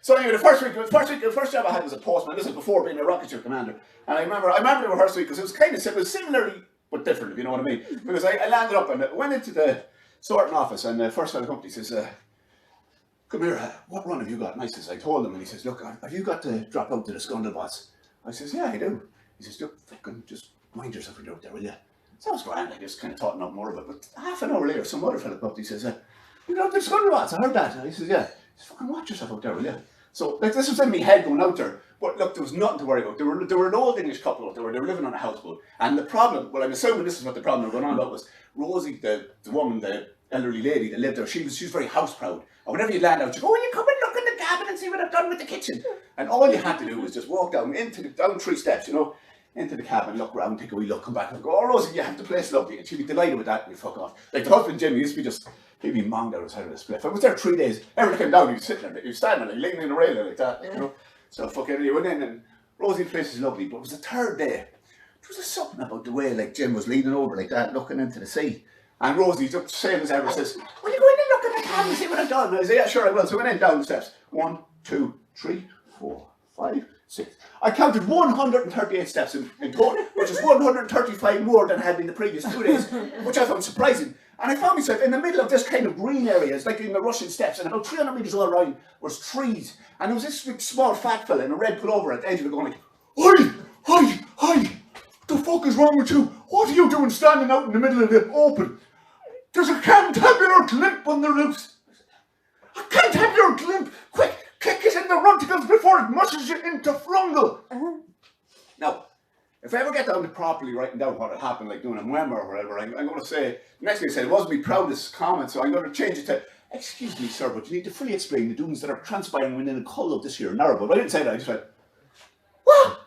So anyway, the first job I had was a postman. This is before being a rocket ship commander. And I remember the first week because it was kind of similarly but different, if you know what I mean. Because I landed up and went into the sorting office, and the first fellow company says, "Come here, what run have you got?" And I told him, and he says, "Look, have you got to drop out to the Scundlebots?" I says, "Yeah, I do." He says, "Look, fucking just mind yourself when you're out there, will you?" Sounds grand. I just kind of thought not more of it. But half an hour later, some other fellow up, he says, "You know, there's Scundlebots, I heard that." And he says, "Yeah." He says, "Fucking watch yourself out there, will you?" So like this was in my head going out there. But look, there was nothing to worry about. There were an old English couple out there. They were living on a houseboat. And the problem, well, I'm assuming this is what the problem they were going on about, was Rosie, the woman, the elderly lady that lived there, she was very house proud. And whenever you land out, you go, "Oh, you come and look in the cabin and see what I've done with the kitchen." And all you had to do was just walk down down 3 steps, you know, into the cabin, look around, take a wee look, come back and go, "Oh, Rosie, you have the place lovely." And she'd be delighted with that and you fuck off. Like the husband Jimmy used to be he'd be monged out outside of the spliff. I was there 3 days. Every time I came down, he was sitting there, he was standing there, leaning in the railing like that, you know. So fucking, you went in and Rosie's place is lovely, but it was the 3rd day. There was just something about the way like Jim was leaning over like that, looking into the sea. And Rosie, just same as ever, says, "Will you go in and look at the cabin and see what I've done?" And I said, "Yeah, sure I will." So I went in down the steps. 1, 2, 3, 4, 5, 6. I counted 138 steps in total, which is 135 more than I had been the previous 2 days, which I found surprising. And I found myself in the middle of this kind of green area, it's like in the Russian steppes, and about 300 metres all around was trees. And there was this big, small fat fella in a red pullover at the edge of it going like, Hi, the fuck is wrong with you? What are you doing standing out in the middle of the open? There's a Cantabular Glimp on the roofs." "A Cantabular Glimp? Quick, kick it in the runticles before it mushes you into flungle." Now, if I ever get down to properly writing down what had happened, like doing a memoir or whatever, I'm going to say, the next thing I said, it wasn't my proudest comment, so I'm going to change it to, "Excuse me, sir, but you need to fully explain the doings that are transpiring within the cull of this here narrow." But I didn't say that, I just went, "What?"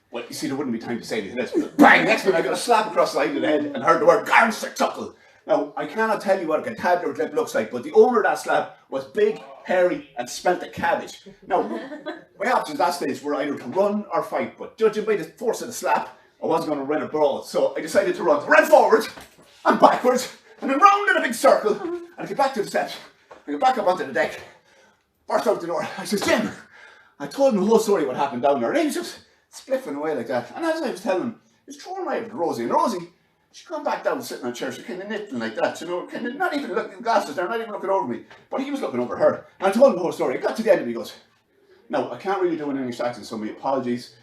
Well, you see, there wouldn't be time to say anything else. Bang! Next thing I got a slap across the side of the head and heard the word "garnstuckle." Now, I cannot tell you what a Cantabular Glimp looks like, but the owner of that slap was big, hairy, and smelt of cabbage. Now, my options at that stage were either to run or fight, but judging by the force of the slap, I wasn't going to run a brawl, so I decided to run. I ran forwards and backwards, and then round in a big circle, and I get back to the steps. I get back up onto the deck, burst out the door. I says, "Jim," I told him the whole story of what happened down there, and he was just spliffing away like that. And as I was telling him, he was throwing my over to Rosie, and Rosie, she come back down sitting on a chair, she kind of knitting like that, you know, kind of not even looking in glasses, they're not even looking over me, but he was looking over her. And I told him the whole story. I got to the end and he goes, "No, I can't really do an English accent, so my apologies.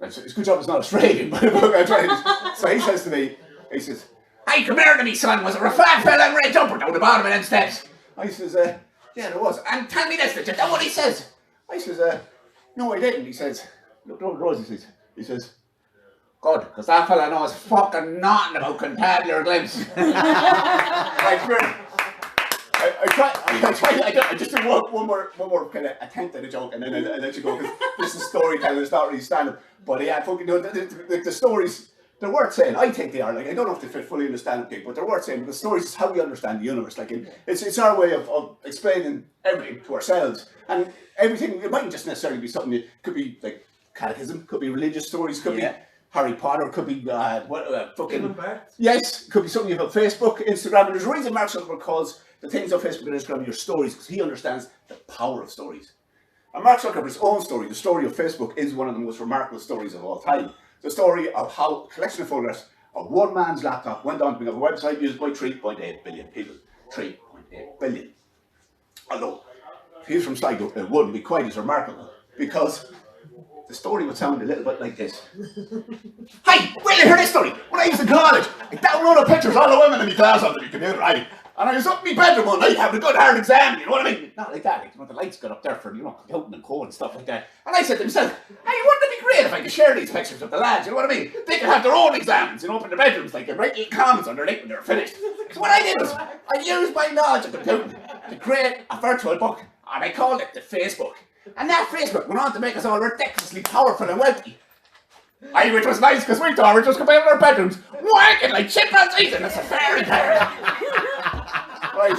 It's a good job it's not Australian, but I tried." So he says to me, he says, "Hey, come here to me, son, was there a fat fella in red jumper down the bottom of them steps?" I says, "Yeah, there was. And tell me this, did you know what he says?" I says, "No, I didn't." He says, looked over at Rosie, he says, "Good, because that fella knows fucking nothing about Cantabular Glimps." I just do one more kind of attempt at a joke, and then I let you go, because this is storytelling, it's not really stand-up. But yeah, fucking, you know, the stories, they're worth saying. I think they are. Like, I don't know if they fit fully in the stand-up gig, but they're worth saying, because stories is how we understand the universe. Like, it's our way of explaining everything to ourselves, and everything. It mightn't just necessarily be something that could be like catechism, could be religious stories, could be Harry Potter, could be fucking yes, could be something about Facebook, Instagram, and there's a reason Mark Zuckerberg calls the things on Facebook and Instagram your stories, because he understands the power of stories. And Mark Zuckerberg's own story, the story of Facebook, is one of the most remarkable stories of all time. The story of how a collection of photographs of one man's laptop went on to become a website used by 3.8 billion people. 3.8 billion. Although, if he was from Sligo, it wouldn't be quite as remarkable, because the story would sound a little bit like this. "Hey, will you hear this story? When I was in college, I downloaded pictures of all the women in my class onto my computer, right? And I was up in my bedroom one night having a good hard exam, you know what I mean? Not like that, like, you know, the lights got up there for, you know, computing and code and stuff like that. And I said to myself, hey, wouldn't it be great if I could share these pictures with the lads, you know what I mean? They could have their own exams, you know, up in their bedrooms, like, and write little comments underneath when they're finished. So what I did was, I used my knowledge of computing to create a virtual book, and I called it the Facebook. And that Facebook went on to make us all ridiculously powerful and wealthy. Which was nice, because we thought we were just coming out of our bedrooms, wanking like chimpanzees in a safari park. Right.